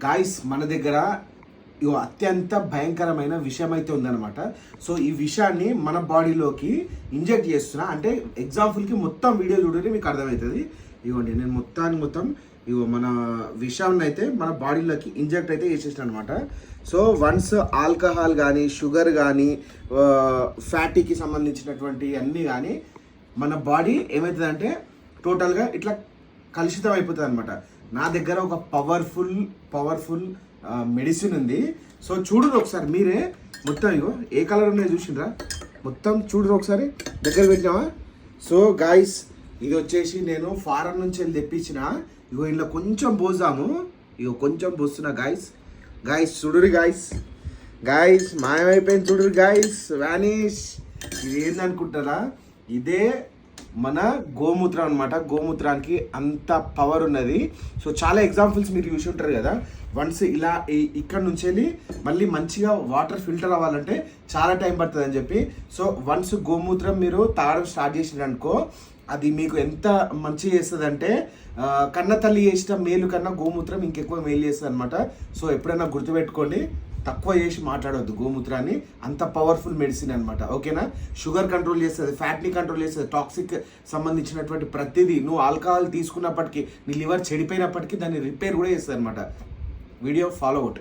Guys మన దగ్గర ఇగో అత్యంత భయంకరమైన విషయం అయితే ఉందన్నమాట. సో ఈ విషయాన్ని మన బాడీలోకి ఇంజెక్ట్ చేస్తున్నా. అంటే ఎగ్జాంపుల్కి మొత్తం వీడియో చూడండి మీకు అర్థమవుతుంది. ఇగోండి నేను మొత్తం ఇగో మన విషయాన్ని అయితే మన బాడీలోకి ఇంజెక్ట్ అయితే చేసేసిన అనమాట. సో వన్స్ ఆల్కహాల్ కానీ షుగర్ కానీ ఫ్యాటీకి సంబంధించినటువంటి అన్నీ కానీ మన బాడీ ఏమవుతుందంటే టోటల్గా ఇట్లా కలుషితం అయిపోతుంది అనమాట. నా దగ్గర ఒక పవర్ఫుల్ మెడిసిన్ ఉంది. సో చూడరు ఒకసారి మీరే మొత్తం. ఇగో ఏ కలర్ ఉన్నాయో చూసిండ్రా, మొత్తం చూడరు ఒకసారి, దగ్గర పెట్టినావా. సో గాయస్ ఇది వచ్చేసి నేను ఫారెన్ నుంచి వెళ్ళి తెప్పించిన. ఇగో ఇంట్లో కొంచెం పోసాము, ఇగో కొంచెం పోస్తున్నా గాయస్ చూడరు గాయస్ మాయమైపోయింది చూడరు గాయస్, వ్యానిష్. ఇది ఏందనుకుంటారా, ఇదే మన గోమూత్రం అనమాట. గోమూత్రానికి అంత పవర్ ఉన్నది. సో చాలా ఎగ్జాంపుల్స్ మీరు చూసి ఉంటారు కదా. వన్స్ ఇలా ఇక్కడ నుంచి వెళ్ళి మళ్ళీ మంచిగా వాటర్ ఫిల్టర్ అవ్వాలంటే చాలా టైం పడుతుంది అని చెప్పి. సో వన్స్ గోమూత్రం మీరు తాగడం స్టార్ట్ చేసినారనుకో, అది మీకు ఎంత మంచి చేస్తుంది అంటే కన్న తల్లి చేసిన మేలు కన్నా గోమూత్రం ఇంకెక్కువ మేలు చేస్తుంది అనమాట. సో ఎప్పుడైనా గుర్తుపెట్టుకోండి, తక్కువ చేసి మాట్లాడవద్దు గోమూత్రాన్ని. అంత పవర్ఫుల్ మెడిసిన్ అనమాట. ఓకేనా. షుగర్ కంట్రోల్ చేస్తుంది, ఫ్యాట్ని కంట్రోల్ చేస్తుంది, టాక్సిక్ సంబంధించినటువంటి ప్రతిదీ. నువ్వు ఆల్కహాల్ తీసుకున్నప్పటికీ, నీ లివర్ చెడిపోయినప్పటికీ దాన్ని రిపేర్ కూడా చేస్తుంది అనమాట. Video follow out.